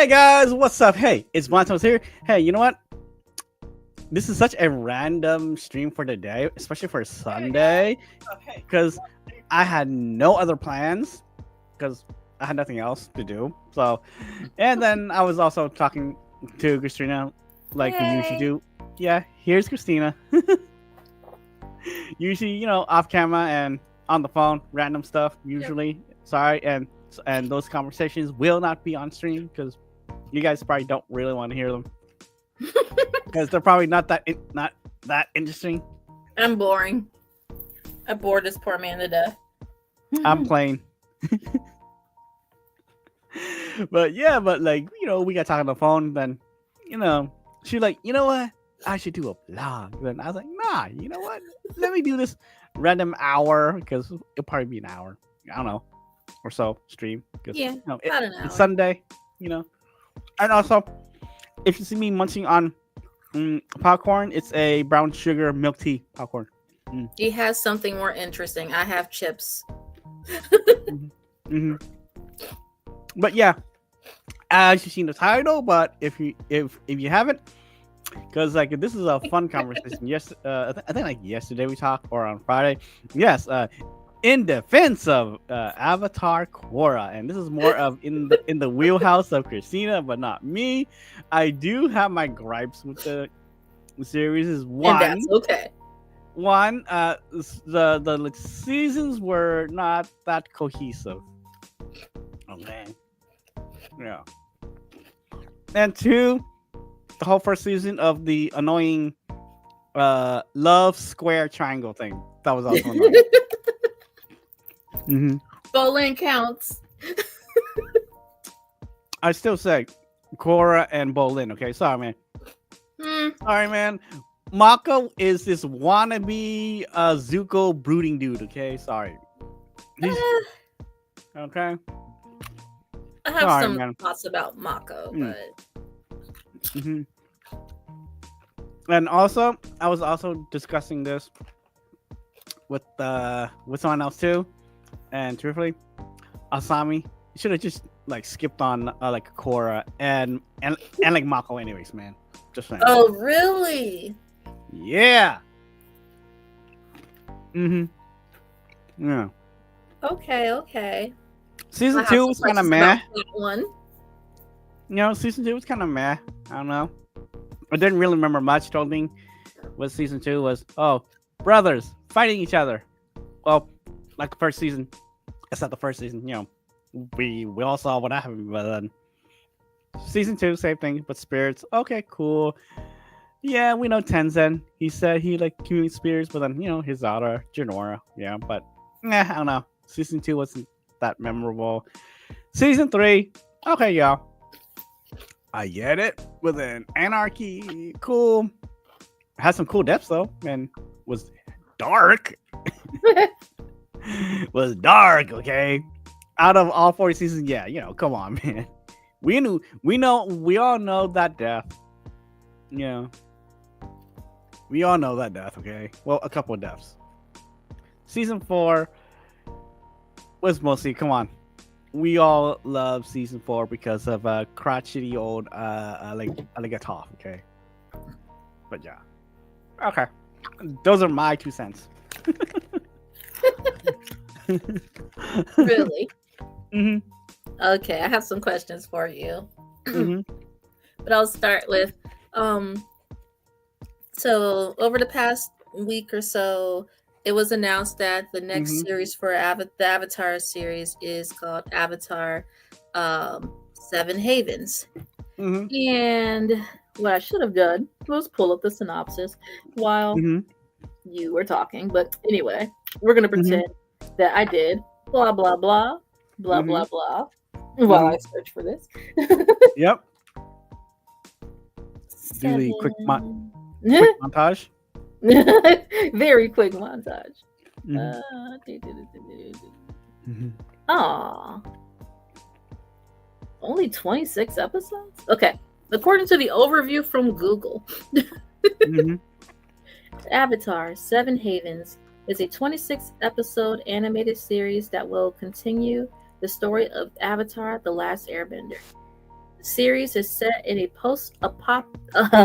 Hey guys, what's up? Hey, it's Montos here. Hey, you know what? This is such a random stream for the day, especially for Sunday, because I had no other plans, because I had nothing else to do. So, and then I was also talking to Christina, like we usually do. Yeah, here's Christina. Usually, off camera and on the phone, random stuff. Usually, sorry, and those conversations will not be on stream because you guys probably don't really want to hear them because they're probably not that interesting. I'm boring. I bored this poor man to death. I'm playing. But like, we got talking on the phone, then she's like, you know what? I should do a vlog. Then I was like, nah, you know what? Let me do this random hour because it'll probably be an hour. I don't know. Or so stream. Yeah, about an hour. It's Sunday, And also, if you see me munching on popcorn, it's a brown sugar milk tea popcorn. He has something more interesting. I have chips. Mm-hmm. But yeah, as you've seen the title, but if you haven't, because like this is a fun conversation. Yes, I think like yesterday we talked, or on Friday. Yes, in defense of Avatar Korra, and this is more of in the wheelhouse of Christina, but not me. I do have my gripes with the series. Is one, and that's okay. One, the seasons were not that cohesive. Okay. Yeah. And two, the whole first season of the annoying love square triangle thing. That was also annoying. Mm-hmm. Bowling counts. I still say Korra and Bolin. Okay, sorry, man. Sorry, man. Mako is this wannabe Zuko brooding dude. Okay, sorry. Okay. I have some thoughts about Mako, but. Mm-hmm. And also, I was also discussing this with someone else too. And truthfully, Asami should have just like skipped on like Korra and like Mako anyways, man. Just saying. Oh, really? Yeah. Yeah. Okay. Season 2 was kind of meh. One. Season 2 was kind of meh. I don't know. I didn't really remember much. Told me what season 2 was. Oh, brothers fighting each other. Well, like the first season. Except the first season, we all saw what happened, but then season 2, same thing, but spirits. Okay, cool. Yeah, we know Tenzin. He said he like community spirits, but then his daughter Janora. Yeah, but I don't know. Season 2 wasn't that memorable. Season 3, okay, y'all. I get it. With an anarchy, cool. Had some cool depths though, and was dark. Was dark, okay. Out of all 40 seasons, yeah, come on, man. We all know that death. We all know that death, okay. Well, a couple of deaths. Season 4 was mostly, come on. We all love season 4 because of crotchety old alligator, okay. But yeah, okay. Those are my 2 cents. Really? Mm-hmm. Okay, I have some questions for you. But I'll start with so over the past week or so, it was announced that the next series for the Avatar series is called Avatar 7 Havens. And what I should have done was pull up the synopsis while you were talking. But anyway, we're going to pretend that I did blah, blah, blah, blah, blah, blah, while I search for this. Yep. Really quick montage. Very quick montage. Only 26 episodes? Okay. According to the overview from Google, Avatar 7 Havens is a 26-episode animated series that will continue the story of Avatar: The Last Airbender. series is set in a oh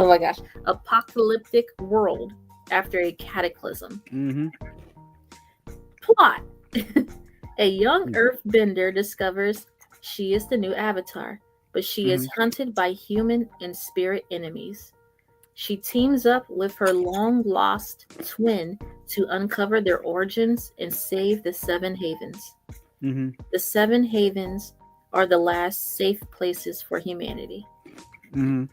my gosh, apocalyptic world after a cataclysm. Mm-hmm. Plot. A young earthbender discovers she is the new Avatar, but she is hunted by human and spirit enemies. She teams up with her long lost twin to uncover their origins and save the Seven Havens. Mm-hmm. The Seven Havens are the last safe places for humanity. Mm-hmm.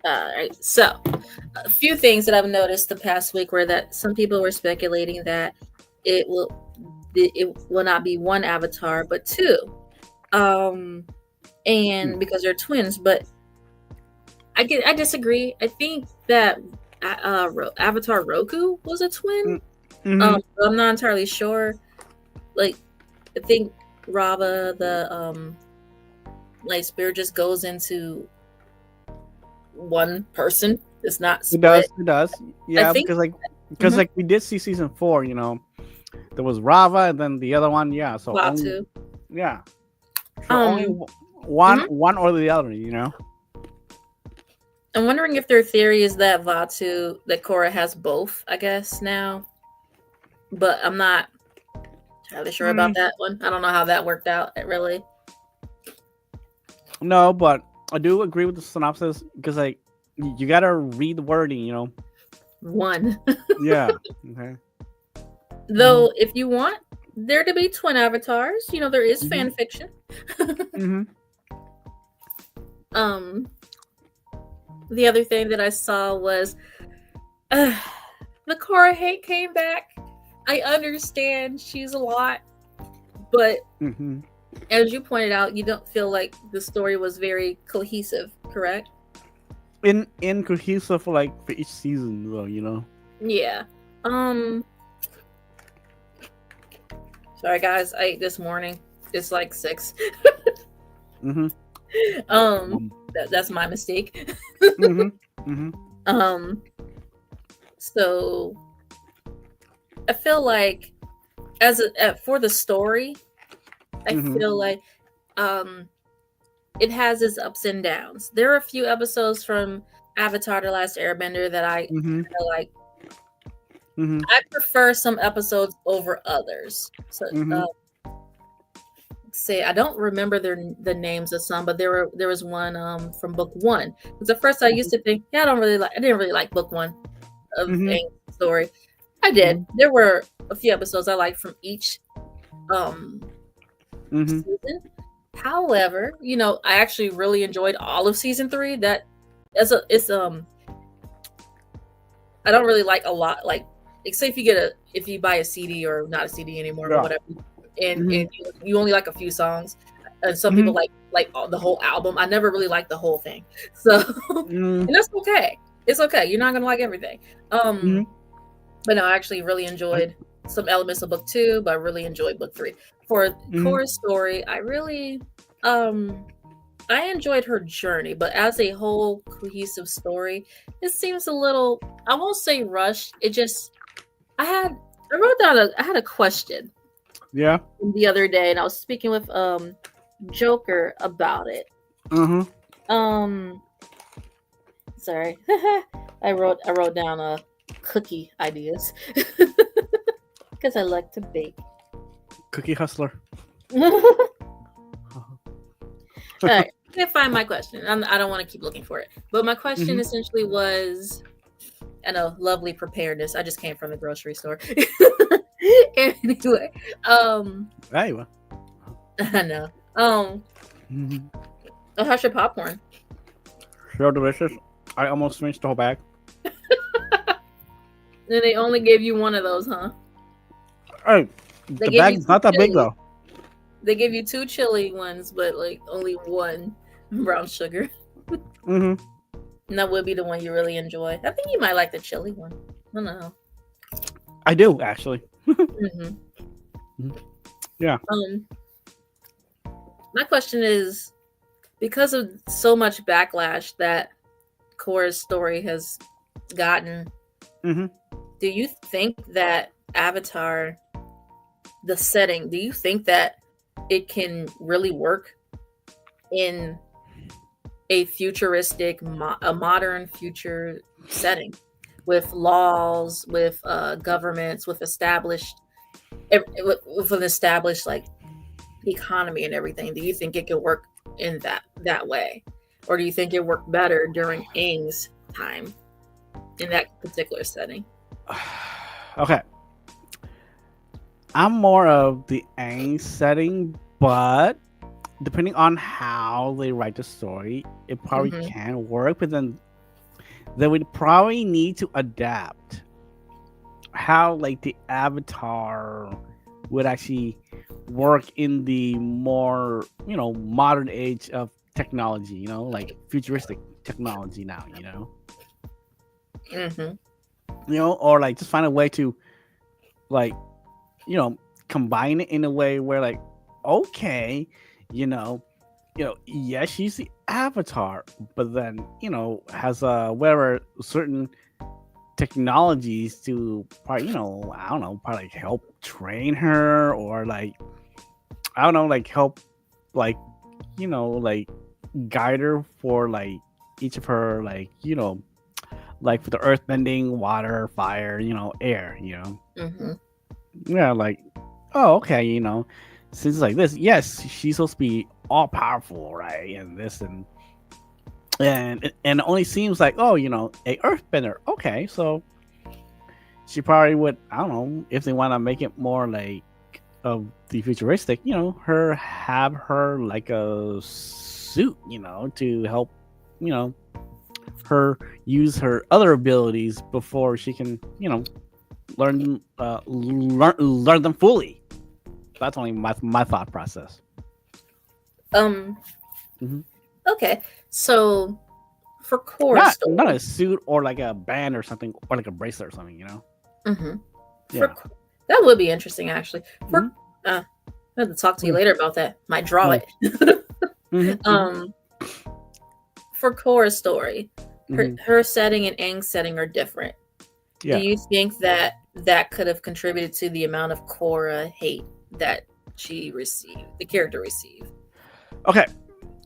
Alright, so a few things that I've noticed the past week were that some people were speculating that it will not be one Avatar but two, and because they're twins. But I disagree. I think that Avatar Roku was a twin. Mm-hmm. I'm not entirely sure. Like, I think Rava, the light spirit, just goes into one person. It's not split. It does. Yeah, think, because like we did see season 4, you know, there was Rava and then the other one, yeah. So Batu. Yeah. So only one or the other, you know. I'm wondering if their theory is that Korra has both, I guess, now. But I'm not entirely sure about that one. I don't know how that worked out, really. No, but I do agree with the synopsis because, like, you gotta read the wording, you know. One. Yeah. Okay. Though, if you want there to be twin avatars, you know, there is fan fiction. The other thing that I saw was the Korra hate came back. I understand she's a lot, but as you pointed out, you don't feel like the story was very cohesive, correct? Incohesive for each season, though, you know. Yeah. Sorry guys, I ate this morning. It's like 6. That's my mistake. So I feel like for the story, I feel like it has its ups and downs. There are a few episodes from Avatar: The Last Airbender that I like. I prefer some episodes over others. So say I don't remember the names of some, but there was one from book 1. Because at first I used to think, I didn't really like book 1 of Aang's story. I did. There were a few episodes I liked from each season. However, you know, I actually really enjoyed all of season 3. I don't really like a lot, like say if you buy a CD, or not a CD anymore, but whatever, and you only like a few songs, and some people like the whole album. I never really liked the whole thing, so and that's okay. It's okay. You're not gonna like everything. But no, I actually really enjoyed some elements of book 2, but I really enjoyed book 3. For Korra's story, I really I enjoyed her journey, but as a whole cohesive story, it seems a little, I won't say rushed. It just, I had a question. Yeah. The other day, and I was speaking with Joker about it. Sorry. I wrote down cookie ideas because I like to bake. Cookie hustler. All right, I can't find my question. I don't want to keep looking for it. But my question essentially was, I know, lovely preparedness. I just came from the grocery store. Anyway, Anyway. I know. Oh, how's your popcorn? So delicious. I almost finished the whole bag. And they only gave you one of those, huh? Hey, the bag's not that big though. They give you 2 chili ones, but like only 1 brown sugar. And that would be the one you really enjoy. I think you might like the chili one. I don't know. I do, actually. Yeah. My question is, because of so much backlash that Korra's story has gotten, do you think that Avatar, the setting, do you think that it can really work in a futuristic, a modern future setting with laws, with governments, with with an established like economy and everything. Do you think it could work in that way, or do you think it worked better during Aang's time in that particular setting? Okay, I'm more of the Aang setting, but depending on how they write the story, it probably Mm-hmm. can work. But then they would probably need to adapt how like the Avatar would actually work in the more modern age of technology. Like futuristic technology now. Mm-hmm. Or like just find a way to like you know combine it in a way where like okay you know yes, she's the Avatar, but then has whatever certain technologies to probably I don't know, probably like help train her, or like I don't know, like help like like guide her for like each of her like like for the earth bending, water, fire, air, Mm-hmm. yeah, like oh okay, since like this, yes, she's supposed to be all powerful, right, and this and it only seems like oh a earthbender, okay, so she probably would, I don't know, if they want to make it more like of the futuristic, have her like a suit, to help you know her use her other abilities before she can learn them fully. That's only my thought process. Um. Hmm. Okay. So for core Not story, a suit or like a band or something, or like a bracelet or something. mm-hmm. for Yeah. that would be interesting actually. For Hmm. I have to talk to you later about that. Might draw Yeah. it. Hmm. Hmm. um. For Korra's story, Hmm. her setting and Aang's setting are different. Do Yeah. you think that that could have contributed to the amount of Korra hate that she received, the character received? Okay.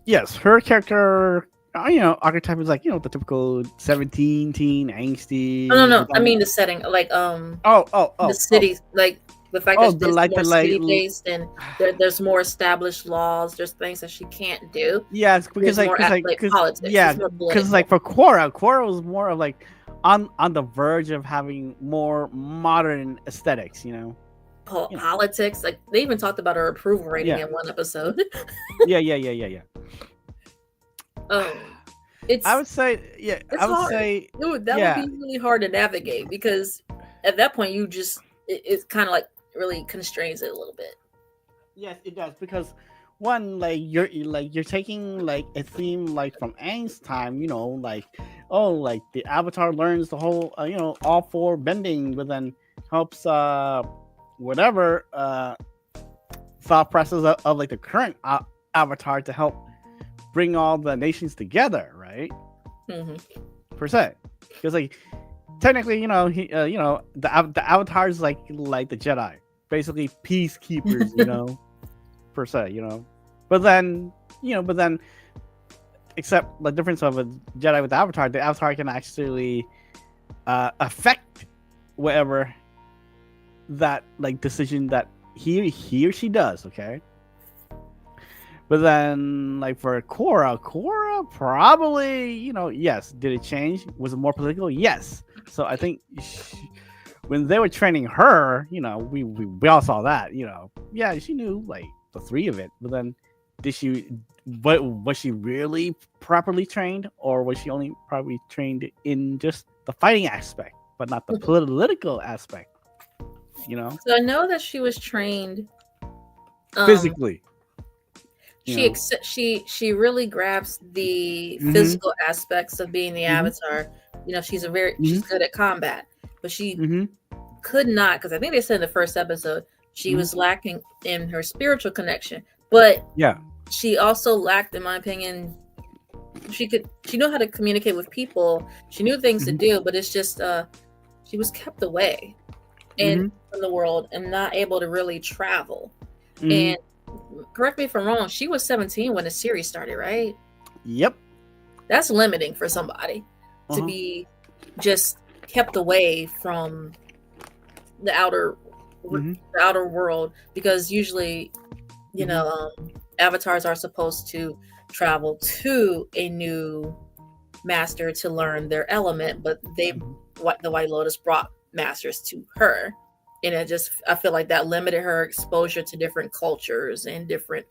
Yes, her character, archetype is like the typical 17 teen Oh, no, angsty. no. But I then mean the setting, like oh oh the oh oh city, like the fact oh that the it's like more the like city based and there's more established laws. There's things that she can't do. yeah, it's because There's like more because like like because politics. yeah, It's more because political. like for Korra was more of like on the verge of having more modern aesthetics. You know. Politics, like they even talked about her approval rating Yeah. in one episode. Yeah. um, I it's would say yeah. it's I would hard. say That would yeah. be really hard to navigate because at that point you just it's kind of like really constrains it a little bit. Yes, it does because one like you're taking like a theme like from Aang's time, like oh like the Avatar learns the whole all four bending, but then helps whatever thought process of like the current Avatar to help bring all the nations together, right? Hmm. Per se, because like technically he the Avatar is like the Jedi, basically peacekeepers, per se, But then, except the difference of a Jedi with the Avatar can actually affect whatever that like decision that he or she does. Okay. But then, like for Korra probably, yes. Did it change? Was it more political? Yes. So I think when they were training her, we all saw that, yeah, she knew like the three of it, but then but was she really properly trained, or was she only probably trained in just the fighting aspect, but not the political aspect? So I know that she was trained. Physically, She really grabs the Mm-hmm. physical aspects of being the Mm-hmm. Avatar. She's Mm-hmm. she's good at combat, but she Mm-hmm. could not, because I think they said in the first episode she Mm-hmm. was lacking in her spiritual connection, but Yeah. she also lacked, in my opinion, she knew how to communicate with people, she knew things to Mm-hmm. do, but it's just she was kept away and Mm-hmm. from the world and not able to really travel. Mm-hmm. And correct me if I'm wrong, she was 17 when the series started, right? Yep. That's limiting for somebody to be just kept away from the outer world, because usually, you know, avatars are supposed to travel to a new master to learn their element, but the White Lotus brought masters to her, and I feel like that limited her exposure to different cultures and different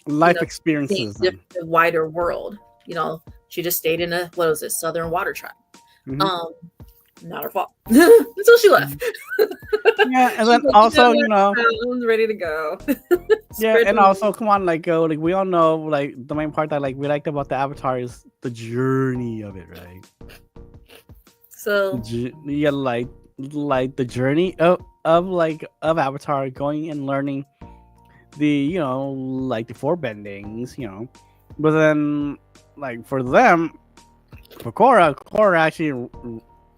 life experiences, the wider world. You know, she just stayed in a Southern Water Tribe. Not her fault until she left. Yeah, and then also, you know, I'm ready to go. Yeah, and also, come on, like we all know, like the main part that like we liked about the Avatar is the journey of it, right? So yeah, like the journey of Avatar, going and learning the like the four bendings, but then like for Korra actually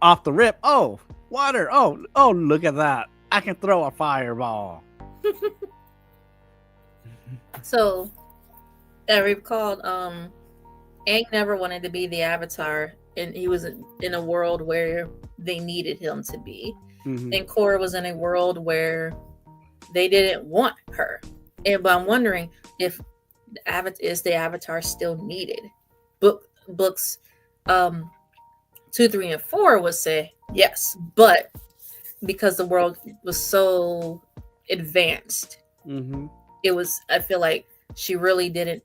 off the rip. Oh, water! Oh, look at that! I can throw a fireball. So I recalled Aang never wanted to be the Avatar, and he was in a world where they needed him to be. And Korra was in a world where they didn't want her. But I'm wondering if the Avatar still needed? Books 2, 3, and 4 would say yes, but because the world was so advanced, I feel like she really didn't,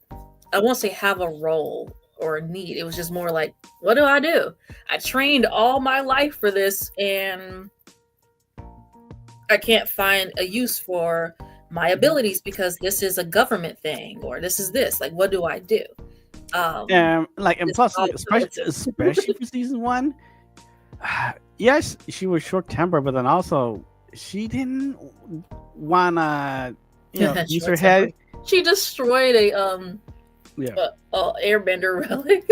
I won't say have a role or a need. It was just more like, what do? I trained all my life for this, and I can't find a use for my abilities because this is a government thing, or this is this. Like, what do I do? And plus, especially for season 1, yes, she was short tempered, but then also she didn't wanna, use her head. She destroyed a airbender relic.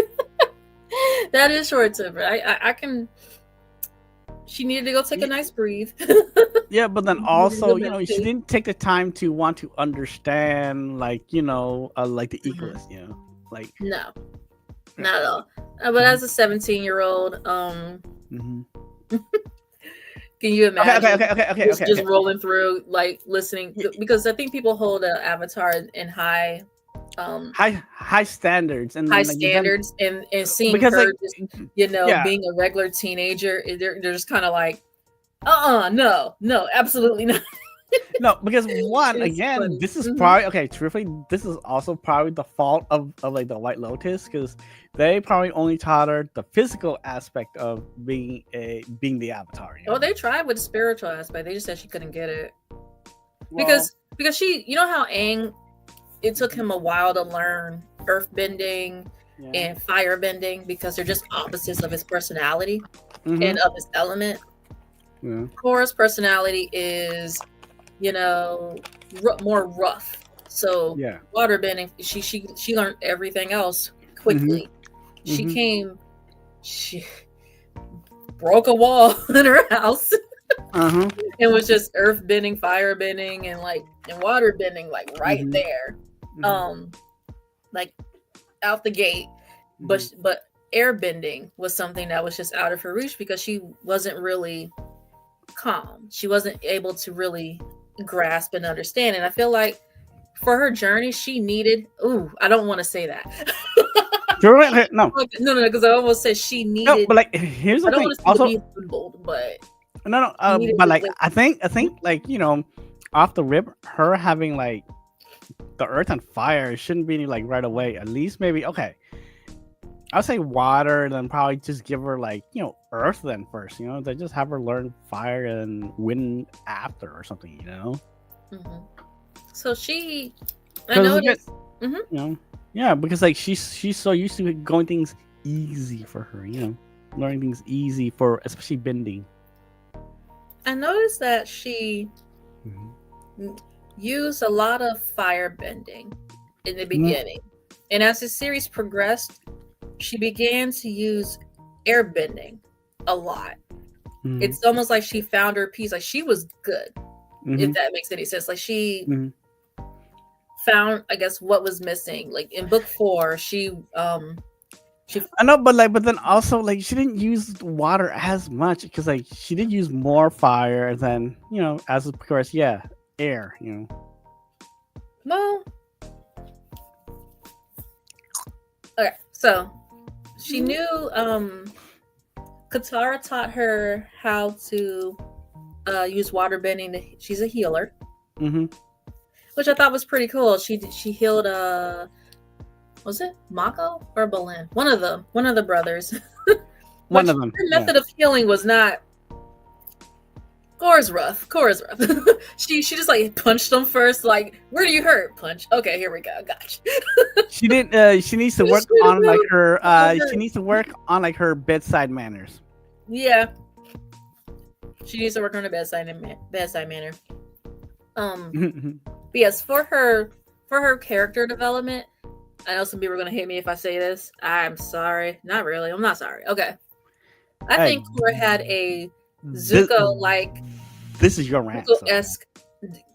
That is short tempered. I can. She needed to go take a nice breathe. Yeah, but then also, she didn't take the time to want to understand, like the Equalist, like no, not at all. But as a 17-year-old, can you imagine? Okay. Just rolling through, like listening, because I think people hold Avatar in high standards and standards, and seeing because, her just, being a regular teenager, they're just kind of like, no, absolutely not. No, because again, this is probably truthfully, this is also probably the fault of like the White Lotus, because they probably only taught her the physical aspect of being the Avatar. They tried with the spiritual aspect. They just said she couldn't get it because she, how Aang, it took him a while to learn earth bending and fire bending, because they're just opposites of his personality and of his element. Korra's personality is, more rough. So water bending, she learned everything else quickly. She broke a wall in her house. It was just earth bending, fire bending, and water bending, right there. Like out the gate. But air bending was something that was just out of her reach, because she wasn't really calm. She wasn't able to really grasp and understand. And I feel like for her journey, she needed. I don't want to say that. No, because I almost said she needed. No, but here's the thing. Also, but no, but I think off the rip, her having the earth and fire shouldn't be right away. At least maybe I'll say water, and then probably just give her earth then first. They just have her learn fire and wind after or something. So she, I noticed. Yeah, because she's so used to going things easy for her. Learning things easy for especially bending. I noticed that she used a lot of fire bending in the beginning, and as the series progressed, she began to use air bending a lot. It's almost like she found her piece. Like, she was good, if that makes any sense. Like, she found, I guess, what was missing. Like in book 4, she I know, but then also like she didn't use water as much because like she did use more fire than as of course air. well, okay, so she knew Katara taught her how to use water bending. She's a healer, Mm-hmm. which I thought was pretty cool. She healed was it Mako or Bolin? One of the brothers. One of them. Her method of healing was not. Korra's rough. she just like punched them first. Like, where do you hurt? Punch. Okay, here we go. Gotcha. She didn't. She needs to work on like her. She needs to work on like her bedside manners. Yeah, she needs to work on her bedside manner. But yes, for her character development. I know some people are gonna hate me if I say this. I'm sorry. Not really. I'm not sorry. Okay. I think Korra had a Zuko-like, this is your rant. Zuko-esque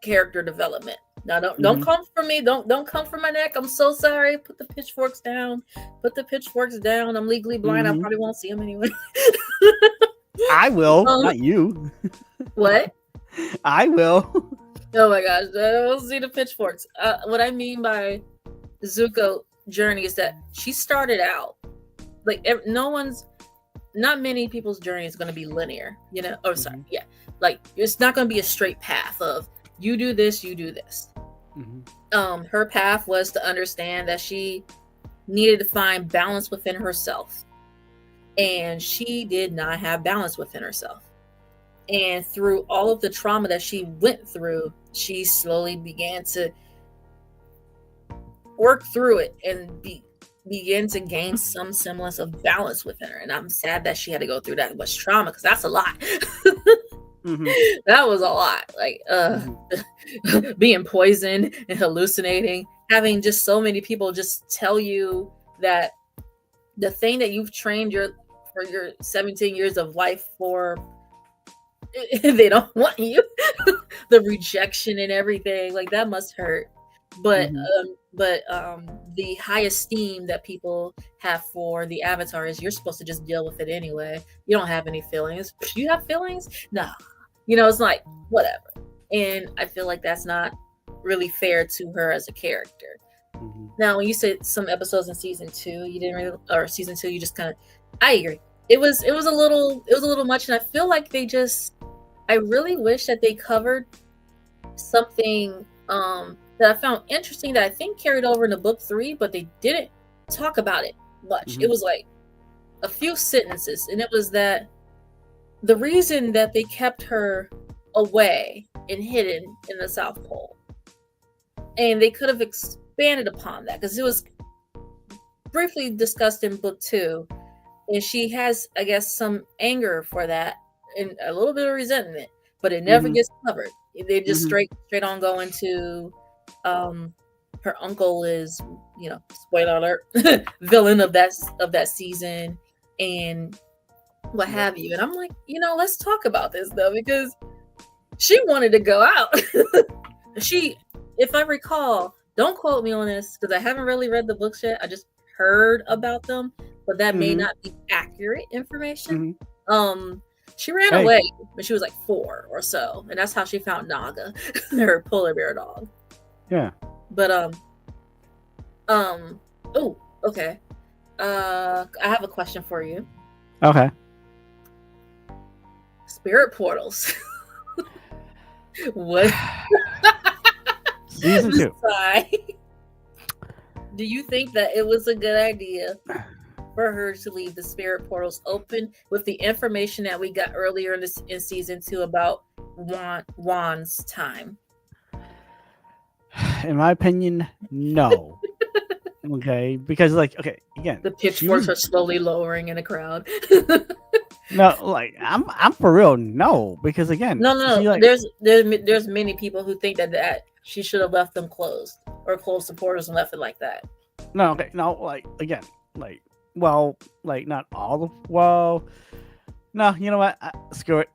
character development. Now, don't come for me. Don't come for my neck. I'm so sorry. Put the pitchforks down. I'm legally blind. I probably won't see them anyway. I will, not you. What? I will. Oh my gosh, I don't see the pitchforks. What I mean by Zuko journey is that she started out like not many people's journey is going to be linear, like it's not going to be a straight path of you do this. Her path was to understand that she needed to find balance within herself, and she did not have balance within herself, and through all of the trauma that she went through, she slowly began to work through it and begin to gain some semblance of balance within her. And I'm sad that she had to go through that much trauma, because that's a lot. That was a lot. Like being poisoned and hallucinating, having just so many people just tell you that the thing that you've trained for your 17 years of life for, they don't want you. The rejection and everything, like that must hurt. But the high esteem that people have for the Avatar is you're supposed to just deal with it anyway. You don't have any feelings. You have feelings? No. It's like whatever. And I feel like that's not really fair to her as a character. Now, when you said some episodes in season 2, you didn't really, or season 2, you just kind of, I agree. It was a little much, and I feel like I really wish that they covered something that I found interesting that I think carried over into book 3, but they didn't talk about it much. It was like a few sentences, and it was that the reason that they kept her away and hidden in the South Pole, and they could have expanded upon that because it was briefly discussed in book 2, and she has, I guess, some anger for that and a little bit of resentment, but it never gets covered. They just straight on go into her uncle is, spoiler alert, villain of that season and what have you. And I'm like, let's talk about this though, because she wanted to go out. She, if I recall, don't quote me on this because I haven't really read the books yet. I just heard about them, but that may not be accurate information. She ran away when she was like 4 or so, and that's how she found Naga, her polar bear dog. Yeah. But oh, okay. I have a question for you. Okay. Spirit portals. What? Season 2. Do you think that it was a good idea for her to leave the spirit portals open with the information that we got earlier in season 2 about Juan's time? In my opinion, no. Okay, because again, the pitchforks are slowly lowering in the crowd. No, I'm for real. No, because again, no. There's many people who think that she should have left them closed or closed the portals and left it like that. No, okay, no, again, not all of. Well, no, you know what? Screw it.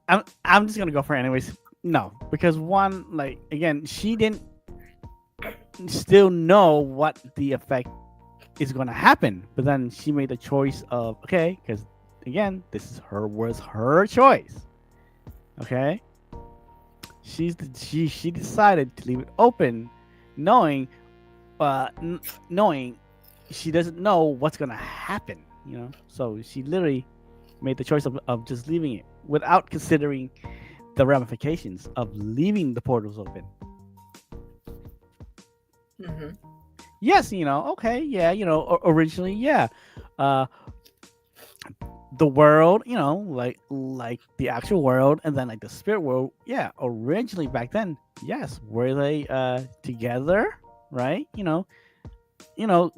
I'm just gonna go for it anyways. No, because one, again, she didn't. still know what the effect is going to happen. But then she made the choice of okay, because again, this is was her choice. Okay, she decided to leave it open, knowing knowing she doesn't know what's going to happen. So she literally made the choice of just leaving it without considering the ramifications of leaving the portals open. Mm-hmm. Yes, okay, yeah, originally, yeah, uh, the world, like the actual world, and then like the spirit world, yeah, originally back then, yes, were they together, right?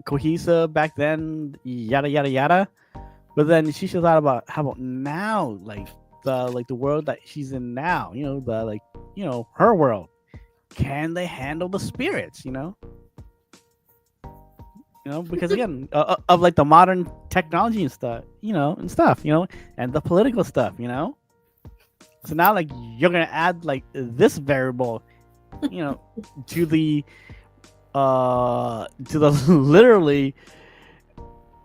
Cohesive back then, yada yada yada. But then she should thought about how about now, the world that she's in now, her world. Can they handle the spirits? Because again, of like the modern technology and stuff, and the political stuff. So now like you're gonna add like this variable, to the literally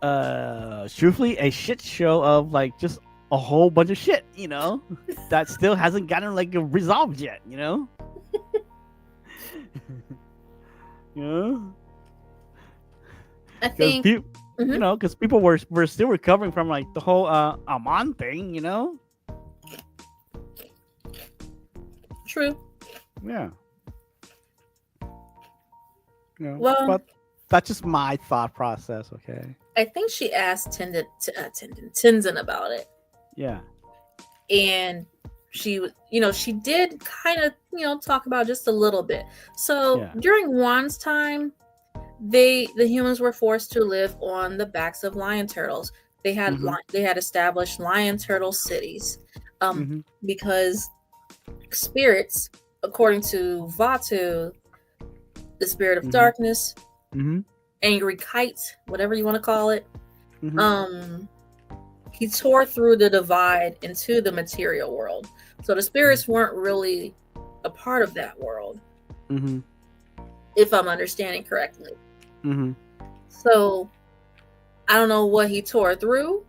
truthfully a shit show of like just a whole bunch of shit, that still hasn't gotten like resolved yet, yeah. I Because think. people, Mhm. because people were still recovering from like the whole Amon thing, True. Yeah. Well, But that's just my thought process. Okay. I think she asked Tenzin about it, Yeah. and she did kind of talk about it just a little bit. So Yeah. during Juan's time, the humans were forced to live on the backs of lion turtles. They had Mhm. they had established lion turtle cities, Mhm. because spirits, according to Vatu, the spirit of Mhm. darkness, Mhm. angry kite, whatever you want to call it, Mhm. he tore through the divide into the material world. So the spirits weren't really a part of that world, Mhm. if I'm understanding correctly. Mhm. So I don't know what he tore through,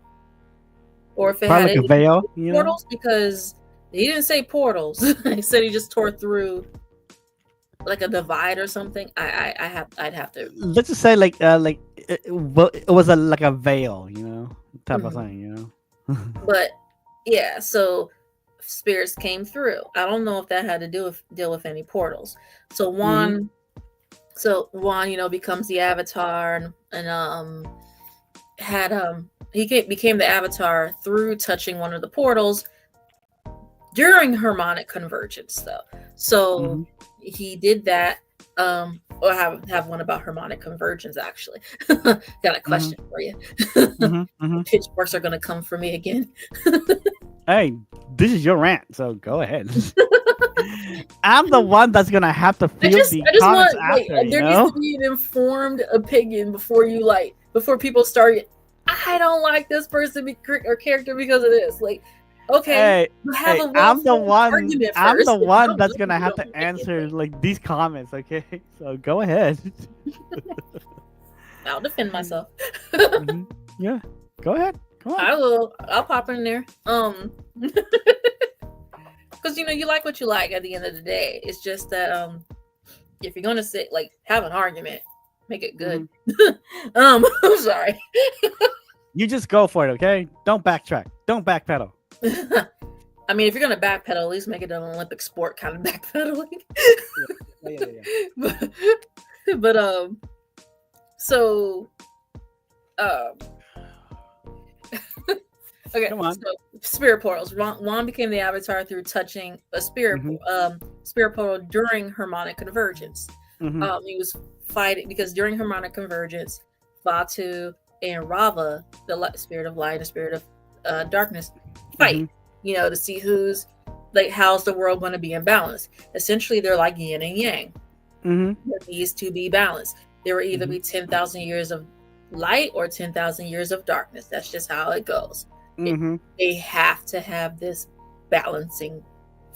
or if it Probably had like a anything to veil, do with portals, because he didn't say portals. He said he just tore through like a divide or something. I'd have to. Let's just say like it was like a veil, type of Mhm. thing, But yeah, so spirits came through. I don't know if that had to deal with any portals. So Mhm. Juan, becomes the avatar, and had became the avatar through touching one of the portals during harmonic convergence, though. So Mhm. he did that. Or have one about harmonic convergence, actually. Got a Mhm. question for you. Mhm. Mhm. Pitchforks are gonna come for me again. Hey, this is your rant, so go ahead. I'm the one that's gonna have to I field just the I just comments want, like, after, there needs to be an informed opinion before people start. I don't like this person or character because of this. Like, okay, Hey, you have hey, a well formed argument I'm the first. If you one don't that's like it, gonna you have don't to like it. answer Like, like these comments, okay? So go ahead. I'll defend myself. Hmm. Yeah, go ahead. Come on. I will. I'll pop in there. Because you like what you like at the end of the day. It's just that if you're gonna sit like have an argument, make it good. Mhm. I'm sorry. You just go for it, okay? Don't backtrack. Don't backpedal. I mean, if you're gonna backpedal, at least make it an Olympic sport kind of backpedaling. Yeah. but, but so um, okay, Come on. so spirit portals. Juan became the avatar through touching a Mhm. spirit portal during harmonic convergence. Mhm. He was fighting because during harmonic convergence, Vatu and Rava, the spirit of light and spirit of darkness, fight. Mhm. To see who's like how's the world going to be in balance. Essentially, they're like yin and yang. Mhm. It needs to be balanced. There will either Mhm. be 10,000 years of light or 10,000 years of darkness. That's just how it goes. Mhm. They have to have this balancing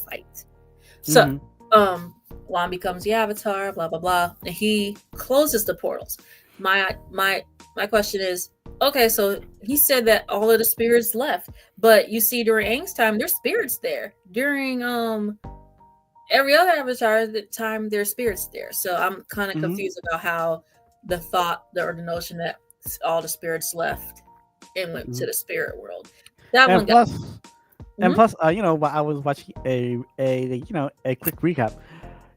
fight. So, Mhm. um, Juan becomes the Avatar, blah blah blah, and he closes the portals. My question is, okay, so he said that all of the spirits left, but you see during Aang's time, there's spirits there. During every other Avatar time, there's spirits there. So I'm kind of confused about how the thought or the notion that all the spirits left and went to the spirit world. That and one got. plus, while I was watching a quick recap.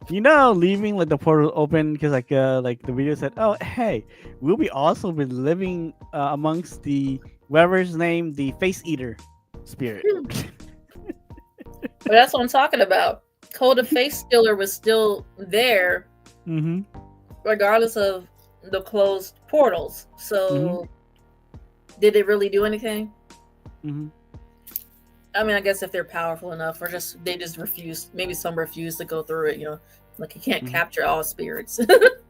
Leaving like the portal open because like the video said, oh hey, we'll be also be living amongst the whoever's name the face eater spirit. But that's what I'm talking about. Coda Face Stealer was still there, regardless of the closed portals. So, did it really do anything? I mean, I guess if they're powerful enough, or they just refuse. Maybe some refuse to go through it. Like you can't capture all spirits.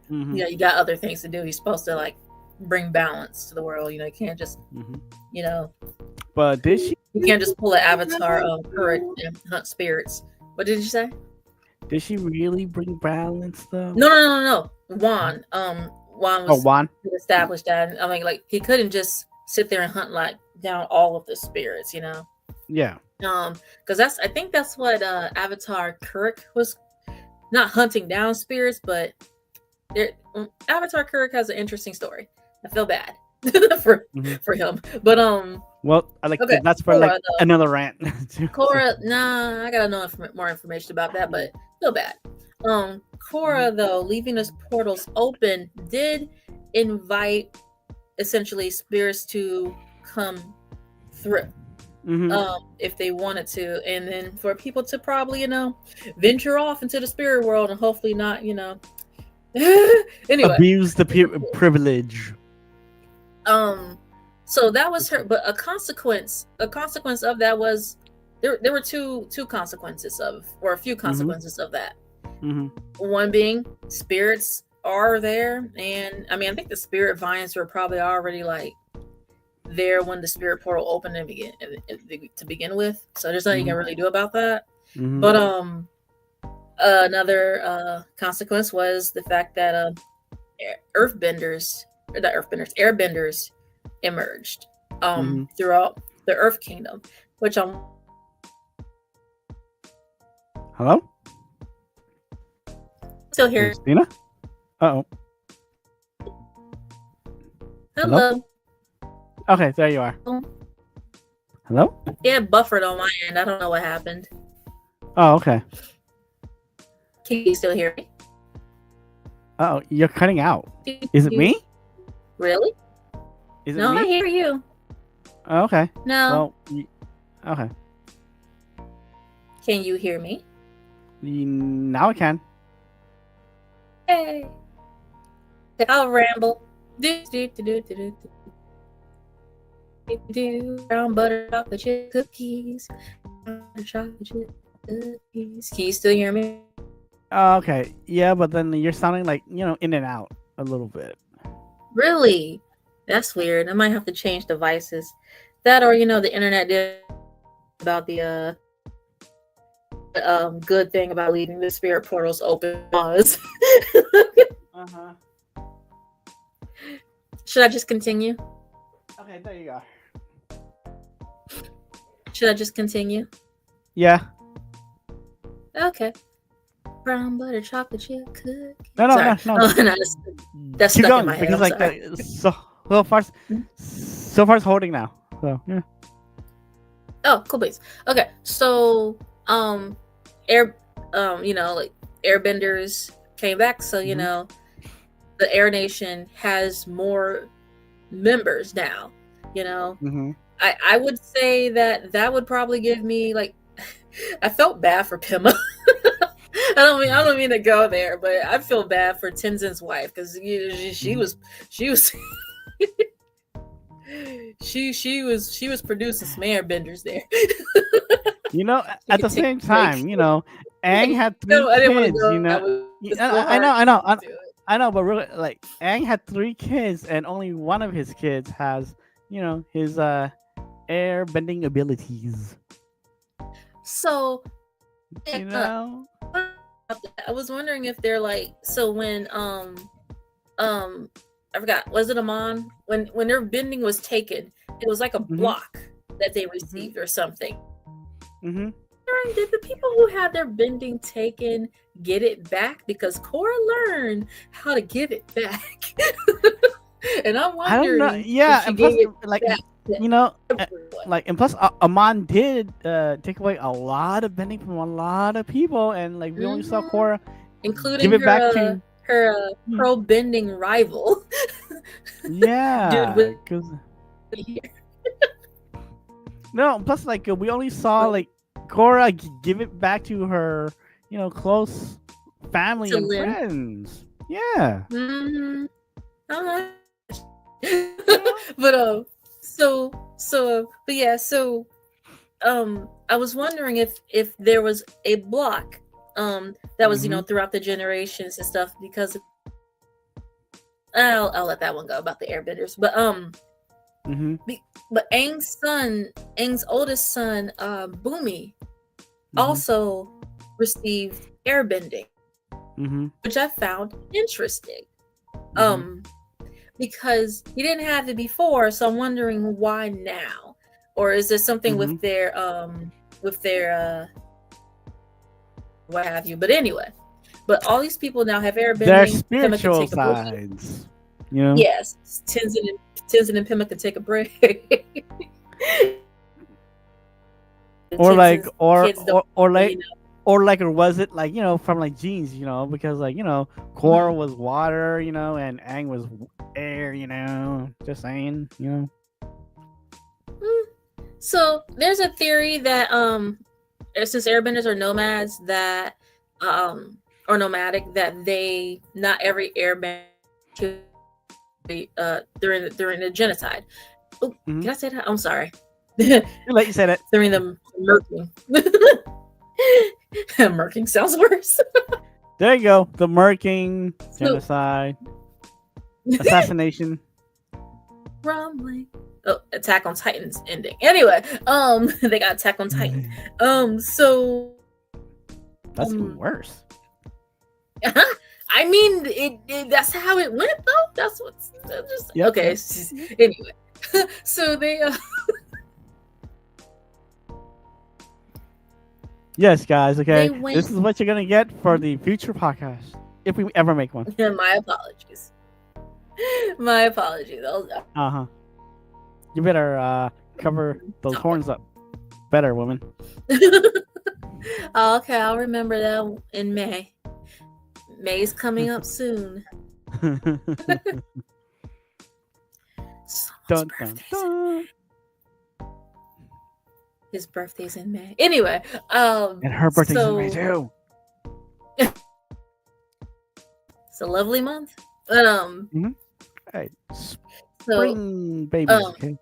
You got other things to do. You're supposed to like bring balance to the world. You can't just, But did she? You can't just pull an Avatar current and hunt spirits. What did you say? Did she really bring balance though? No. Juan. Juan was Juan established that. I mean, like he couldn't just sit there and hunt like down all of the spirits. Yeah. Because I think that's what Avatar Kirk was not hunting down spirits, but Avatar Kirk has an interesting story. I feel bad for him, but well, that's for Korra, another rant. Korra, I gotta know more information about that, but feel bad. Korra though, leaving his portals open, did invite essentially spirits to come through. If they wanted to, and then for people to probably venture off into the spirit world and hopefully not anyway abuse the privilege. So that was her, but a consequence of that was there were two consequences or a few consequences of that. One being spirits are there, and I mean I think the spirit vines were probably already like there when the spirit portal opened to begin with, so there's nothing you can really do about that. But another consequence was the fact that airbenders emerged throughout the Earth Kingdom, which hello, still here, Christina. Hello. Okay, there you are. Hello? Yeah, buffered on my end. I don't know what happened. Oh, okay. Can you still hear me? Oh, you're cutting out. Is it me? Really? Is it me? I hear you. Oh, okay. No. Well, okay. Can you hear me? Now I can. Hey. I'll ramble. Brown butter chocolate chip cookies. Chocolate chip cookies. Can you still hear me? Okay. Yeah, but then you're sounding like, in and out a little bit. Really? That's weird. I might have to change devices. That or, the internet did about the good thing about leaving the spirit portals open was. Should I just continue? Okay, there you go. Should I just continue? Yeah. Okay. Brown butter chocolate chip cookie. No. That's keep stuck going, in my head. because so far it's holding now. So yeah. Oh, cool beans. Okay, so airbenders came back, so the Air Nation has more members now. I would say that would probably give me like I felt bad for Pima. I don't mean to go there, but I feel bad for Tenzin's wife because she was she was producing some airbenders there. At the same time, Aang had 3 kids. I know, but really, like Aang had 3 kids, and only one of his kids has, his air bending abilities. So, I was wondering if they're like, so when I forgot, was it Amon, when their bending was taken, it was like a Mm-hmm. block that they Mm-hmm. received or something. Mm-hmm. Did the people who had their bending taken get it back? Because Korra learned how to give it back. And I'm I don't know. wondering if Yeah, she and plus, gave it like back to you know, everyone, like and plus, Amon did take away a lot of bending from a lot of people, and like we only saw hmm Korra give including it back to. her Hmm. pro bending rival, dude Yeah, with because here. no, plus like we only saw like Korra give it back to her, close family To and Lynn. friends. Yeah. Mm-hmm. Uh-huh. You know? But yeah, so I was wondering if there was a block that was Mm-hmm. throughout the generations and stuff, because I'll let that one go about the airbenders. Mm-hmm. But Aang's oldest son, Boomy, Mm-hmm. also received airbending, Mm-hmm. which I found interesting. Mm-hmm. Because he didn't have it before, so I'm wondering why now. Or is there something Mm-hmm. with their what have you? But anyway, but all these people now have Their airbending. Pema can spiritual take a break. sides. You know? Yes, Tenzin and Pema can take a break. Or like Tenzin's or kids don't, or like you know. or like or was it like from like genes, because like Korra Mhm. was water, and Aang was air, just saying. So there's a theory that since airbenders are nomads, that or nomadic, that they not every airbender during the genocide. Oh, Mm-hmm. can I say that? I'm sorry. Let you said it. During the murking. Murking sounds worse. There you go. The murking, So, genocide, assassination. rumbling. Oh, Attack on Titan's ending. Anyway, they got Attack on Titan. So That's even worse. I mean, that's how it went, though. That's what's just Yep, okay. yep. Anyway, so they Yes, guys. Okay, they went. this is what you're gonna get for the future podcast if we ever make one. My apologies. My apologies. Uh huh. You better cover those horns up better, woman. Oh, okay, I'll remember that in May. May's coming up soon. Dun, dun, dun. His birthday's in May. Anyway, And her birthday's in May too. It's a lovely month. But Hey, spring babies. Okay.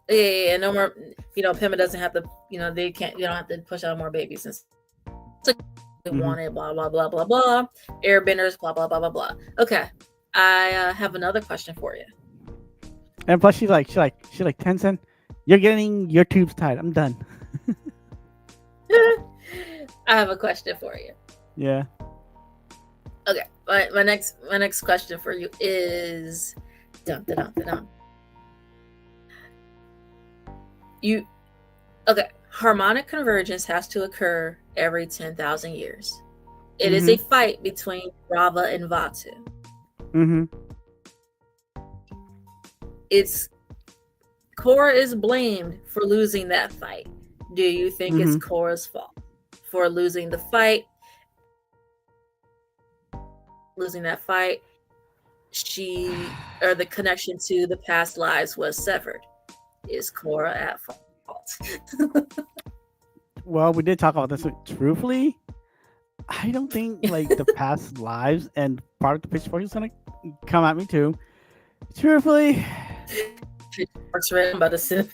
Yeah, no more. Pema doesn't have to. They can't. You don't have to push out more babies. And they wanted blah blah blah blah blah. Airbenders blah blah blah blah blah. Okay, I have another question for you. And plus, she's like Tencent, you're getting your tubes tied. I'm done. I have a question for you. Yeah. Okay, my next question for you is, dun, dun, dun, dun, dun. Harmonic convergence has to occur every 10,000 years. It is a fight between Rava and Vatu. Mm-hmm. Korra is blamed for losing that fight. Do you think it's Korra's fault for losing the fight? Losing that fight, the connection to the past lives was severed. Is Korra at fault? Well, we did talk about this. Truthfully, I don't think like the past lives and part of the pitchfork is gonna come at me too. Truthfully, Pitchfork's right about to sit.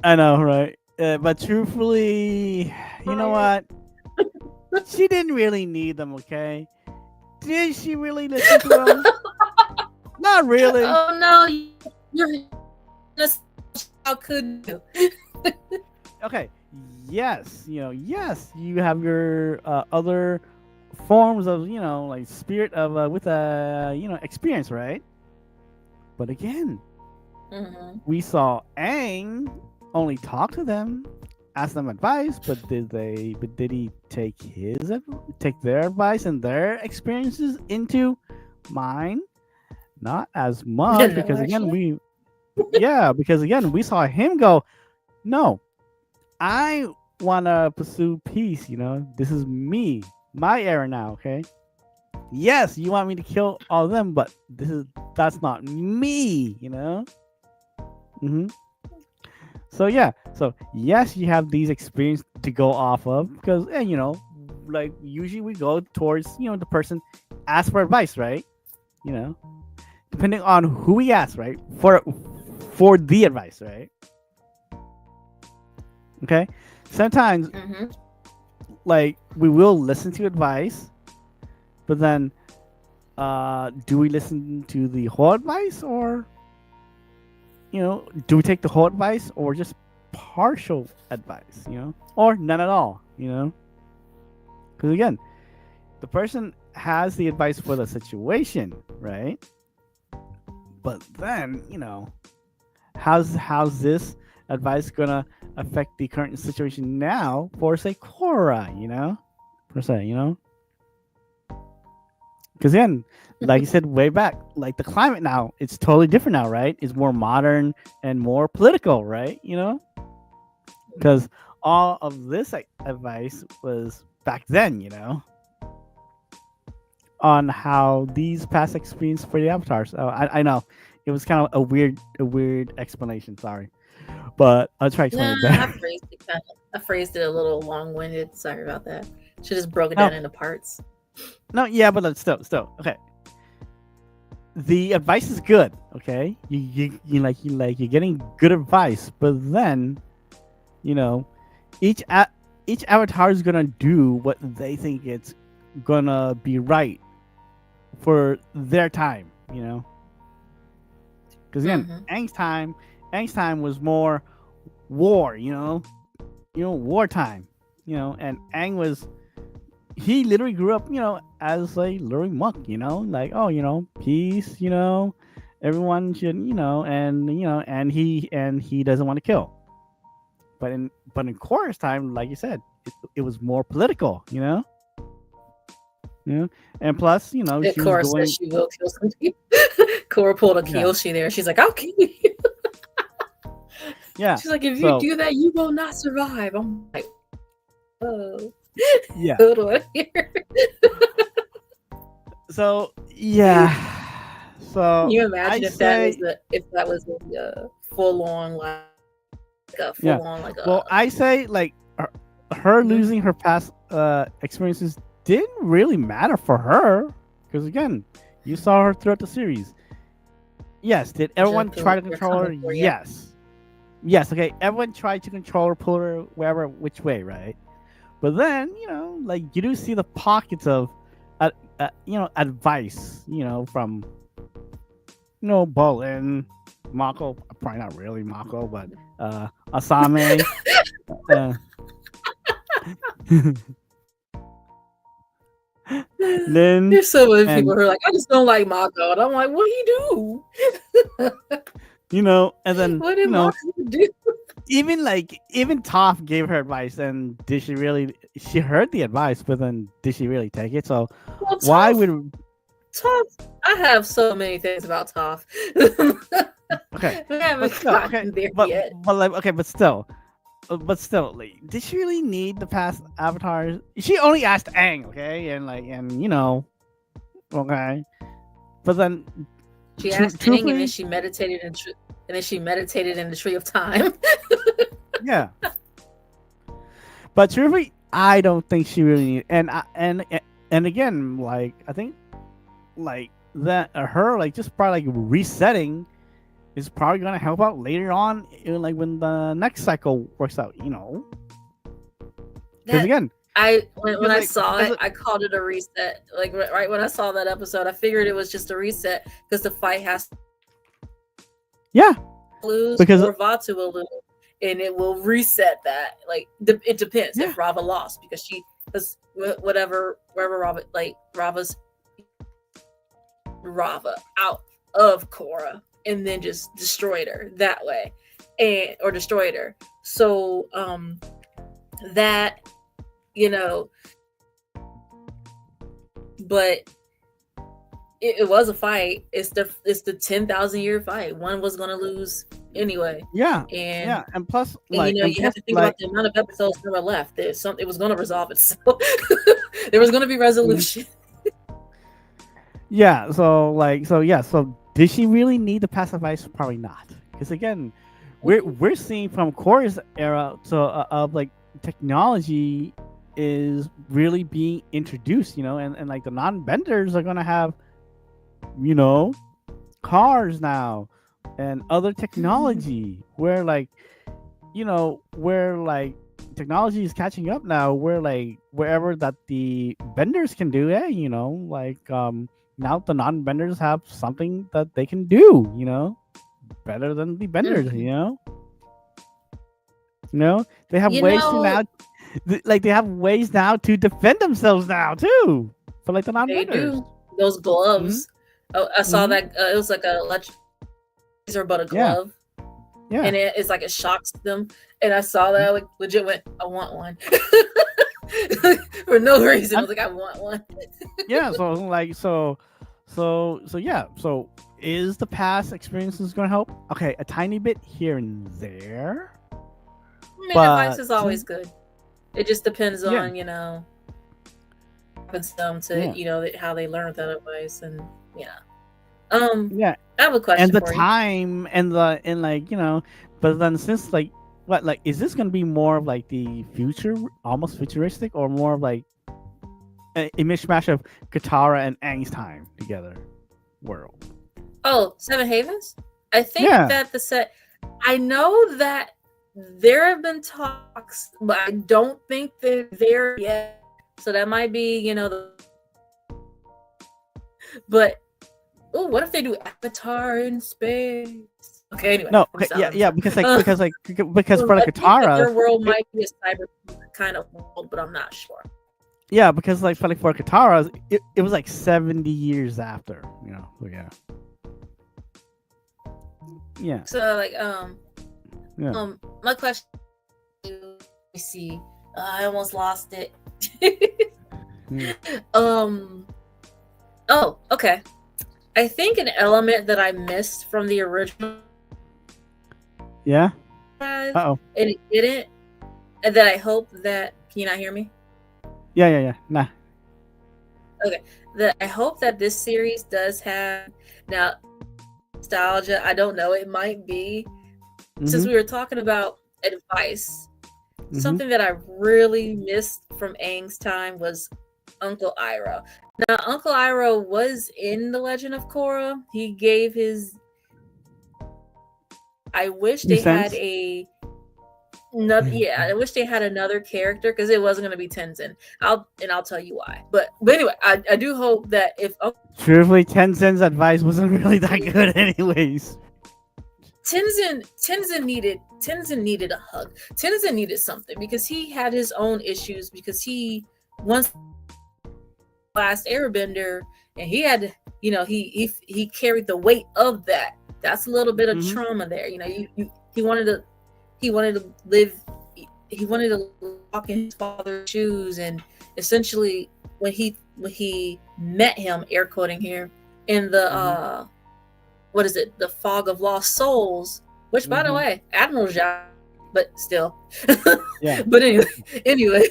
I know, right? But truthfully, you know what? She didn't really need them. Okay? Did she really listen to them? Not really. Oh no, you're how could you? Okay. yes, yes, you have your other forms of, like spirit of with a, experience, right? But again, Hmm. we saw Aang only talk to them, ask them advice, but did he take take their advice and their experiences into mine? Not as much, No, because again, actually. we saw him go, no, I want to pursue peace. This is me, my era now. Okay. Yes, you want me to kill all of them, but that's not me. Hmm. So yeah, so yes, you have these experiences to go off of because, and like usually we go towards the person ask for advice, right? You know, depending on who we ask, right? For the advice, right? Okay. Sometimes Hmm. like we will listen to advice, but then do we listen to the whole advice, or do we take the whole advice or just partial advice, or none at all, because again, the person has the advice for the situation, right? But then how's this advice gonna affect the current situation now for, say, Korra, per se, because again, like you said way back, like the climate now, it's totally different now, right? It's more modern and more political, right? Because all of this advice was back then, on how these past experience for the avatars. I know it was kind of a weird explanation. Sorry, but I'll try to explain Nah, it I better. phrased it I phrased it a little long-winded. Sorry about that. Should just broke it No, down into parts. no, yeah, but still, okay. The advice is good, okay. You're getting good advice, but then you know each each avatar is gonna do what they think it's gonna be right for their time, because again, Hmm. Aang's time was more war, wartime, and Aang was, he literally grew up, as a luring monk, like, oh, peace, everyone should, and he doesn't want to kill. But in Korra's time, like you said, it was more political, you know, and plus, she was Cora says going, she will kill some people. Cora pulled a yeah, Kyoshi there. She's like, I'll kill you. yeah, She's like, if you so do that, you will not survive. I'm like, oh, yeah, hold on here. so yeah, Can so you I imagine say, if that was a full on a yeah, full on like well, a I say, like, her mhm. losing her past experiences didn't really matter for her, because again, you saw her throughout the series. Yes, did everyone try to They're control coming her? for you. Yes, okay, everyone tried to control her, pull her wherever, which way, right? But then, like, you do see the pockets of advice, from Bolin, Mako, probably not really Mako, but Asame, uh, Lin, There's so many people and who are like, I just don't like Mako. And I'm like, what do you do? and then What did Mako do? even Toph gave her advice, and she heard the advice, but then did she really take it? So Well, why would Toph, I have so many things about Toph. okay, We but haven't still, okay, gotten there yet. but like, okay, but still, like, did she really need the past avatars? She only asked Aang, okay, and okay, but then She asked Aang, and then truthfully, she meditated in the tree of time. yeah, but truthfully, I don't think she really needed, and again, like, I think, like, that her, like, just probably, like, resetting is probably gonna help out later on, like when the next cycle works out, because That again, when because I like saw as it, a, I called it a reset. Like right when I saw that episode, I figured it was just a reset because the fight has to yeah, lose because or Vatu will lose. and it will reset that. Like it depends Yeah. if Rava lost because she was wherever Rava like Rava's Rava out of Korra and then just destroyed her that way, or destroyed her. So that you know, but it was a fight. It's the 10,000-year fight. One was gonna lose anyway. Yeah. And Yeah. And plus, and like, and you have plus, to think like, about the amount of episodes that were left. It was gonna resolve itself. There was gonna be resolution. yeah. So did she really need the passive ice? Probably not. Because again, we're seeing from Korra's era of like technology is really being introduced, and like the non-benders are gonna have, you know, cars now and other technology where like, where like technology is catching up now, where like wherever that the benders can do it, like now the non-benders have something that they can do, better than the benders, Mhm. they have You ways to know, now, like they have ways now to defend themselves now too, for like the they non-benders. do those Hmm. gloves. Oh, I saw Hmm. that it was like a laser, but a Yeah. glove, Yeah. and it's like it shocks them. And I saw that, like, legit went, I want one. For no reason. I was like, I want one. Yeah. So like so yeah. So is the past experiences going to help? Okay, a tiny bit here and there, I mean, advice but is always good. It just depends yeah, on, happens to them to, yeah, how they learned that advice. And yeah. yeah, I have a and question the for you. time and like but then since like what like is this going to be more of like the future, almost futuristic, or more of like a mishmash of Katara and Aang's time together world? Oh, Seven Havens? I think Yeah. that I know that there have been talks, but I don't think they're there yet. So that might be, but oh, what if they do Avatar in space? Okay, anyway, No. I'm Okay. sorry. Yeah. I'm Yeah. sorry. Because for I like think that Katara, their world might be a cyberpunk kind of world, but I'm not sure. yeah, because like for Katara, it was like 70 years after, So yeah. Yeah. So like Yeah. my question. Let me see. I almost lost it. Mm. Oh, okay. I think an element that I missed from the original, Yeah. and Uh oh. it didn't, and that I hope that, can you not hear me? Yeah. Yeah. Yeah. Nah. Okay. That I hope that this series does have, now, nostalgia. I don't know. It might be, since Mm-hmm. we were talking about advice. Mm-hmm. Something that I really missed from Aang's time was Uncle Iroh. Now, Uncle Iroh was in The Legend of Korra. He gave his. I wish Two they had cents. I wish they had another character because it wasn't going to be Tenzin. I'll tell you why. But anyway, I do hope that if Truthfully, Tencent's advice wasn't really that good, anyways. Tenzin needed a hug. Tenzin needed something because he had his own issues, because he once last airbender, and he had to, he carried the weight of that. That's a little bit of Mm-hmm. trauma there. He wanted to live, he wanted to walk in his father's shoes, and essentially when he met him, air quoting here, in the what is it, the Fog of Lost Souls, which, by the way, Admiral's job, but still. Yeah. But anyway,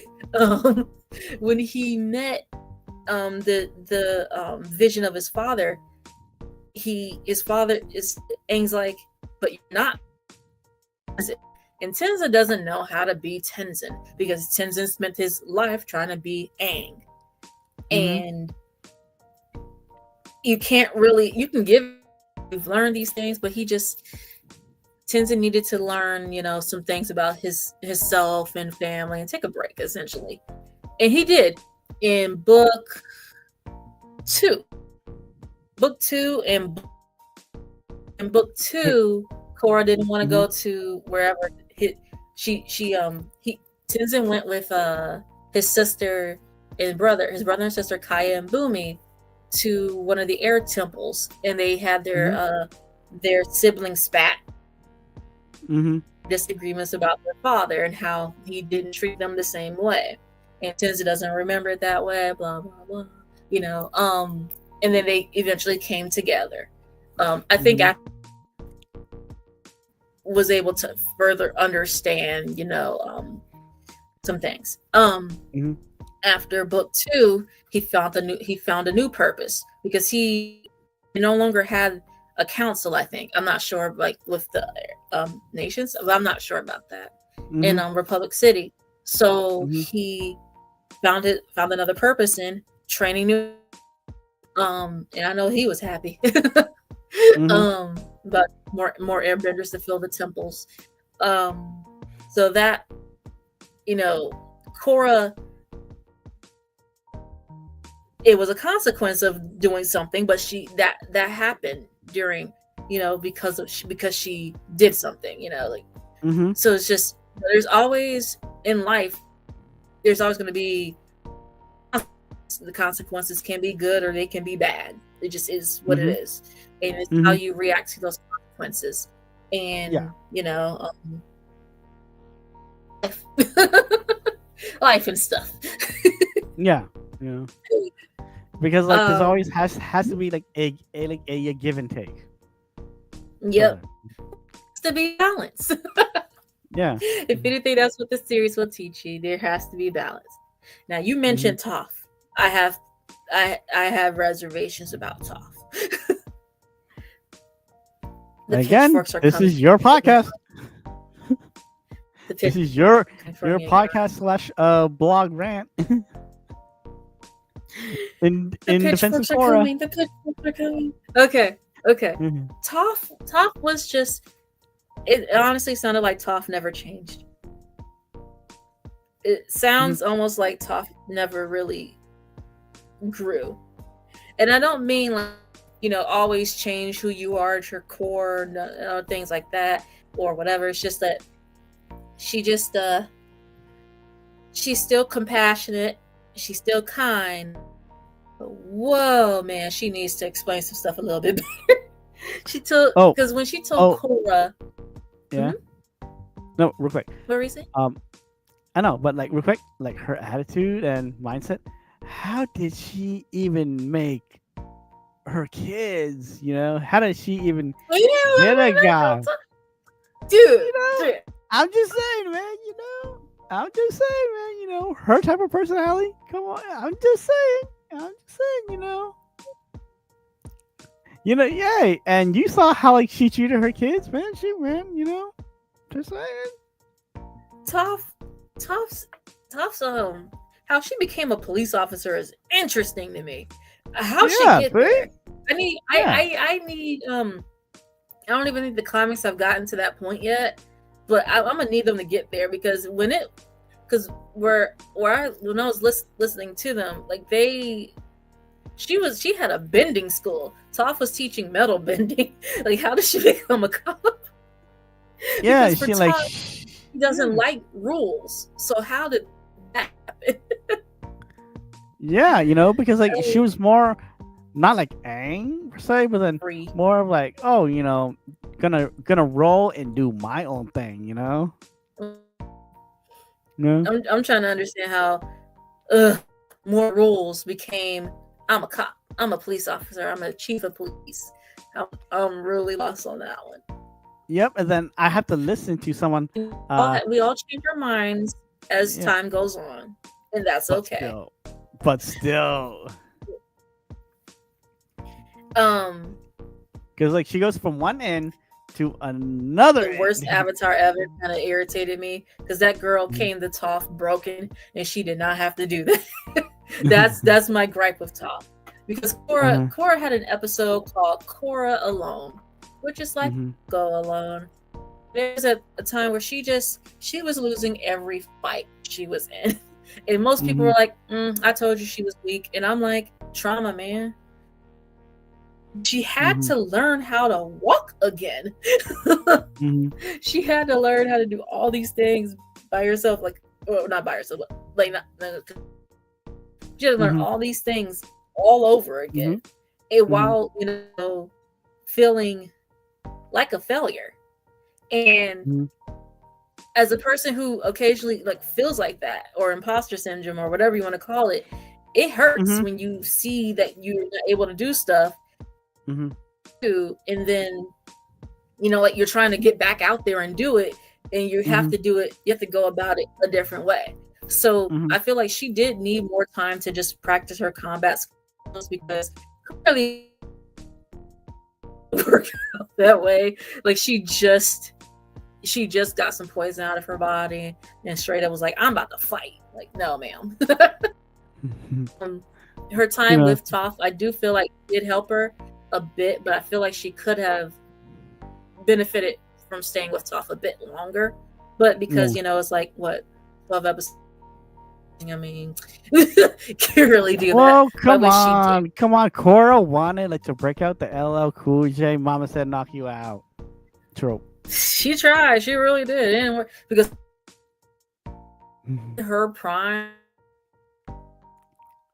when he met the vision of his father, his father is Aang's like, but you're not. And Tenzin doesn't know how to be Tenzin because Tenzin spent his life trying to be Aang. And you can't really, you've learned these things, but Tenzin needed to learn, some things about himself and family and take a break, essentially. And he did in book 2. Book 2 and in book 2, Korra didn't want to go to wherever he Tenzin went with his sister and brother, his brother and sister Kaya and Bumi, to one of the air temples, and they had their sibling spat disagreements about their father and how he didn't treat them the same way, and Tenzin doesn't remember it that way, blah blah blah, and then they eventually came together. I think I was able to further understand, some things. After book 2, he found a new purpose, because he no longer had a council. I think, I'm not sure, like with the nations. I'm not sure about that in Republic City. So he found another purpose in training new. And I know he was happy. But more airbenders to fill the temples. So that, Korra, it was a consequence of doing something, but that happened during, because she did something, So it's just, there's always in life, there's always going to be, the consequences can be good or they can be bad. It just is what it is, and it's how you react to those consequences. And life and stuff. Yeah. Because there's always has to be like a give and take. Yep. It's to be balanced. Yeah. If anything, that's what the series will teach you. There has to be balance. Now, you mentioned Toph. I have reservations about Toph. Again, this is your podcast. This is your podcast / blog rant. in defense of Korra. The pitchforks are coming. Okay. Toph was just. It honestly sounded like Toph never changed. It sounds almost like Toph never really grew, and I don't mean like always change who you are at your core, things like that or whatever. It's just that she's still compassionate, she's still kind, but whoa man, she needs to explain some stuff a little bit better. Because when she told Korra, no, real quick, what were you saying? I know, but like real quick, like her attitude and mindset. How did she even make her kids? How did she even get a guy? Dude, I'm just saying, man. Her type of personality. Come on, I'm just saying. Yay! And you saw how like she treated her kids, man. Just saying. Toph, how she became a police officer is interesting to me. How she get there? I need. I don't even think the comics have gotten to that point yet, but I'm gonna need them to get there, because when I was listening to them, like she had a bending school. Toph was teaching metal bending. Like, how did she become a cop? Yeah, she doesn't like rules. So how did that happen? Yeah, because like she was more not like angry per se, but then more of like, gonna roll and do my own thing, No? I'm trying to understand how more rules became I'm a cop, I'm a police officer, I'm a chief of police. I'm really lost on that one. Yep, and then I have to listen to someone. We all change our minds as time goes on, and that's okay. But still, because like she goes from one end to another. The worst avatar ever kind of irritated me, because that girl came to Toph broken, and she did not have to do that. That's my gripe with Toph, because Korra had an episode called Korra Alone, which is like go alone. There's a time where she was losing every fight she was in. And most people were like, I told you she was weak. And I'm like, trauma, man. she had Mhm. to learn how to walk again. Mhm. She had to learn how to do all these things by herself, like, well, not by herself, but like not she had to learn Mhm. all these things all over again, Mhm. and Mhm. while feeling like a failure. And Mhm. as a person who occasionally like feels like that, or imposter syndrome, or whatever you want to call it hurts Mhm. when you see that you're not able to do stuff Mhm. too, and then like you're trying to get back out there and do it, and you have Mhm. to do it. You have to go about it a different way. So Mhm. I feel like she did need more time to just practice her combat skills, because clearly work out that way. Like she just got some poison out of her body and straight up was like, I'm about to fight. Like, no, ma'am. um, Her You time know. with Toph, I do feel like did help her a bit, but I feel like she could have benefited from staying with Toph a bit longer. But Yeah. because, it's like, what, 12 episodes? I mean, can't really do that. Well, But I wish she did. come on. Korra wanted like to break out the LL Cool J. Mama said knock you out trope. She tried. She really did. It didn't work because her prime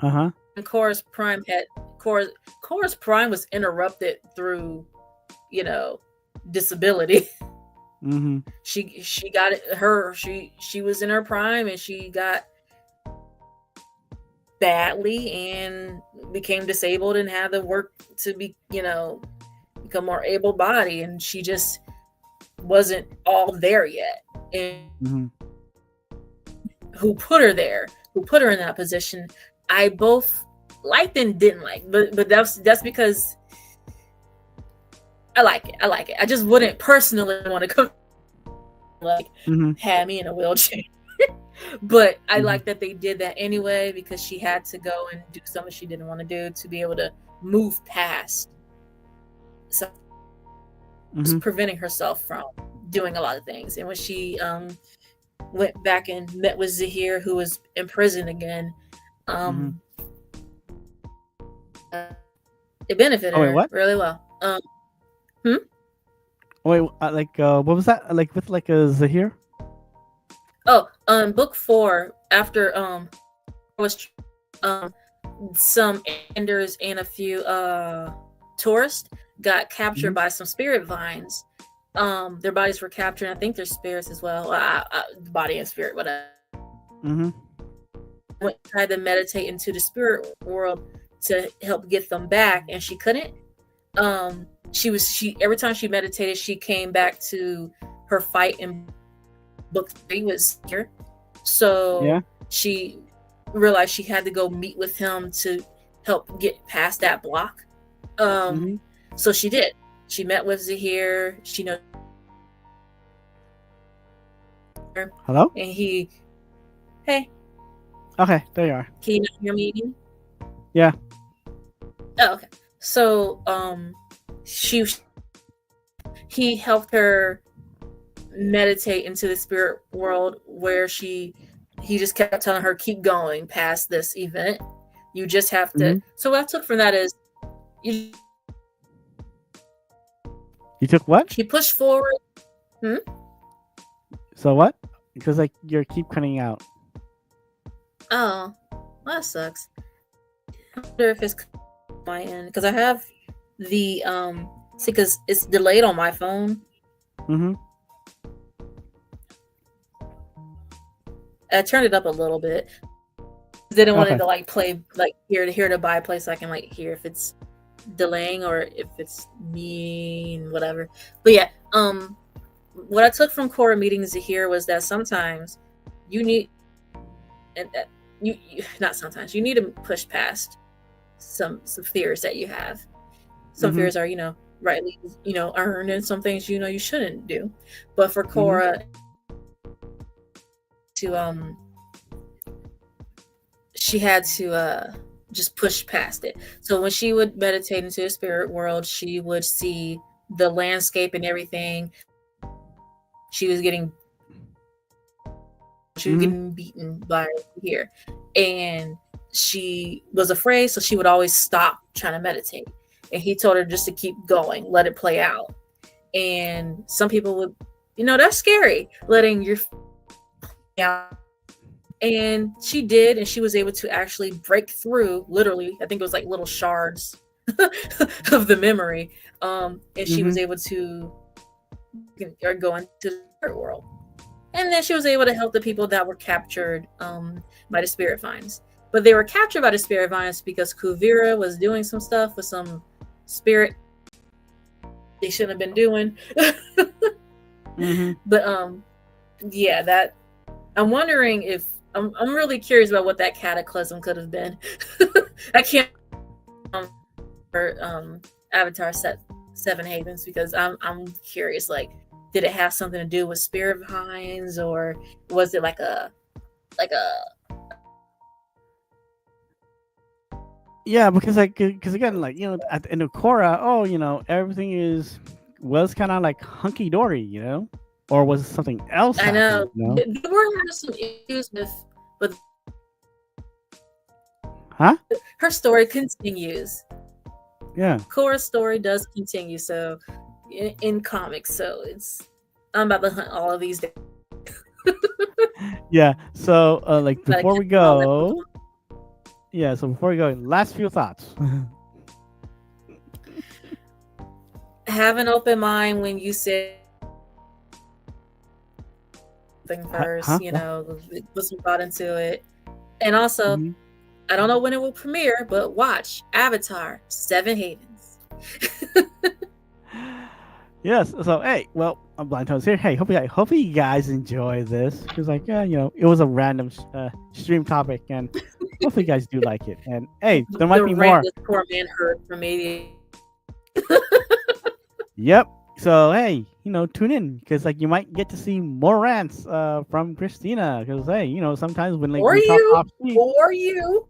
Uh huh. and Korra's prime was interrupted through, you know, disability. Mhm. She got it she was in her prime and she got badly and became disabled and had to work to become more able bodied, and she just wasn't all there yet. And Mhm. who put her there, who put her in that position, I both liked and didn't like. But that's because I like it. I like it. I just wouldn't personally want to come like Mhm. have me in a wheelchair. But I Mhm. like that they did that anyway, because she had to go and do something she didn't want to do to be able to move past. So just Mhm. preventing herself from doing a lot of things. And when she went back and met with Zahir, who was in prison again, Mhm. um, it benefited Oh wait, her what? really well. Hmm? Oh, wait, what was that? Like with like a Zahir? Oh, book 4, after was some enders and a few tourists got captured Mhm. by some spirit vines. Their bodies were captured. I think their spirits as well. Body and spirit, whatever. Mhm. Went tried to meditate into the spirit world to help get them back, and she couldn't. She every time she meditated, she came back to her fight in book 3 was here. Yeah. So she realized she had to go meet with him to help get past that block. Mhm. So she did. She met with Zahir. She knows her, Hello. and he, hey, Okay, there you are. can you not hear me? Yeah. Oh, okay. So she he helped her meditate into the spirit world, where he just kept telling her, keep going past this event. You just have to. Mhm. So what I took from that is you You took what? she pushed forward. Hmm? So what? Because like you keep cutting out. Oh, well, that sucks. I wonder if it's my end, because I have the see, because it's delayed on my phone. Mhm. I turned it up a little bit. Didn't want it Okay. to like play like here to buy play, so I can like hear if it's delaying or if it's me and whatever. But yeah, what I took from Korra meetings here was that sometimes you need, and you not sometimes you need to push past some fears that you have. Some Mhm. fears are rightly earned, and some things you shouldn't do. But for Mhm. Korra to she had to just push past it. So when she would meditate into the spirit world, she would see the landscape and everything. She was getting Mhm. beaten by here, and she was afraid, so she would always stop trying to meditate. and he told her just to keep going, let it play out. And some people would, that's scary, letting your out. And she did, and she was able to actually break through. Literally, I think it was like little shards of the memory, and she Mm-hmm. was able to go into the spirit world. And then she was able to help the people that were captured by the spirit vines. But they were captured by the spirit vines because Kuvira was doing some stuff with some spirit they shouldn't have been doing. Mm-hmm. But yeah, that I'm wondering if I'm really curious about what that cataclysm could have been. I can't for Avatar Seven Havens because I'm curious. Like, did it have something to do with spirit vines, or was it like a Yeah, because again, like at the end of Korra, oh, everything was kind of like hunky dory, or was something else I know happening, they were having some issues with Huh? her story continues. Yeah. Korra's story does continue, so in comics, so I'm about to hunt all of these. Yeah. So, like Gotta before catch we them all at go, once. yeah. So before we go, last few thoughts. Have an open mind when you say something first. Huh? Put some thought into it, and also Mm-hmm. I don't know when it will premiere, but watch Avatar: Seven Havens. Yes. So, hey, well, I'm Blind Tones here. Hey, hopefully you guys enjoy this because, like, it was a random stream topic, and hopefully you guys do like it. And hey, there might The be rant more. this poor man heard from me. Yep. So hey, tune in because like you might get to see more rants from Christina because hey, sometimes when like Or we talk you, off stream, or you.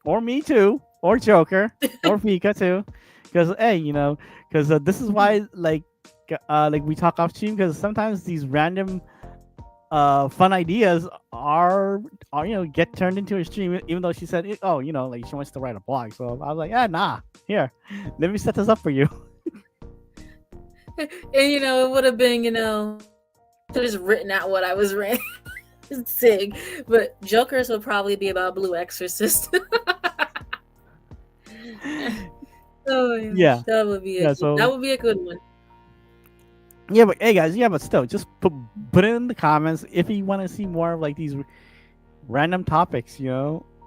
or me too, or Joker, or Fika too, because hey, because this is why like we talk off stream because sometimes these random fun ideas are get turned into a stream even though she said oh like she wants to write a blog, so I was like nah, here, let me set this up for you. And it would have been, could have just written out what I was saying. But Joker's would probably be about Blue Exorcist. Oh my Yeah. gosh, that would be Yeah. So a good one. yeah, but hey guys, yeah, but still, just put it in the comments if you want to see more of like these random topics,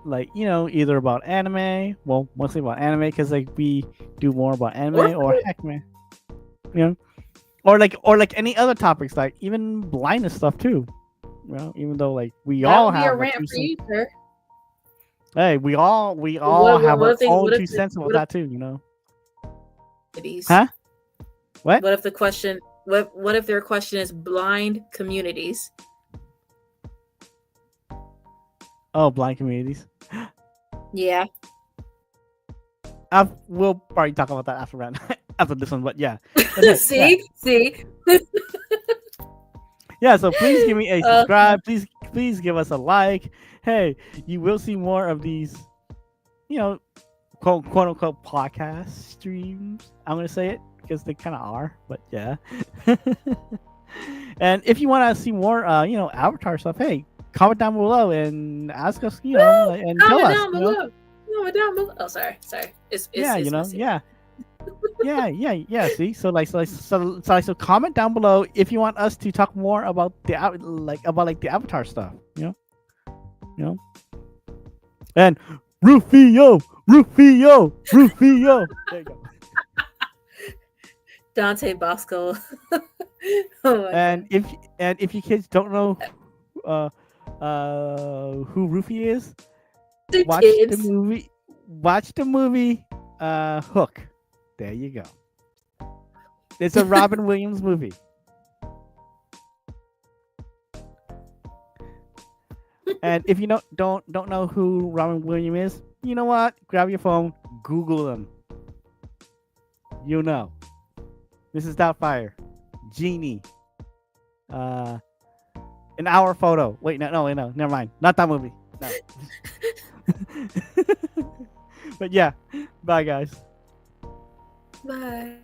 like either about anime, well, mostly about anime because like we do more about anime or heck man, or like any other topics, like even blindness stuff too. Even though like we That all would be a have rant for you, sir. hey, we all have What our if they? own What if? 2 cents about What if? that too. Communities? Huh? What? What if the question? What if their question is blind communities? Oh, blind communities. Yeah. We'll probably talk about that after after this one, but yeah. But hey, See. yeah, so please give me a subscribe. Please give us a like. Hey, you will see more of these, quote unquote podcast streams. I'm gonna say it because they kind of are, but yeah. And if you want to see more, Avatar stuff, hey, comment down below and ask us, and tell us. Comment down below. Oh, sorry. It's Yeah. Yeah. See, so comment down below if you want us to talk more about the Avatar stuff, and Rufio. There you go. Dante Bosco. Oh my And God. if you kids don't know, who Rufy is, The watch kids. the movie Hook. There you go. It's a Robin Williams movie. And if you don't know who Robin Williams is, you know what? Grab your phone, Google them. You'll know. Mrs. Doubtfire, Genie, an hour photo. Wait, no, never mind. Not that movie. No. But yeah, bye guys. Bye.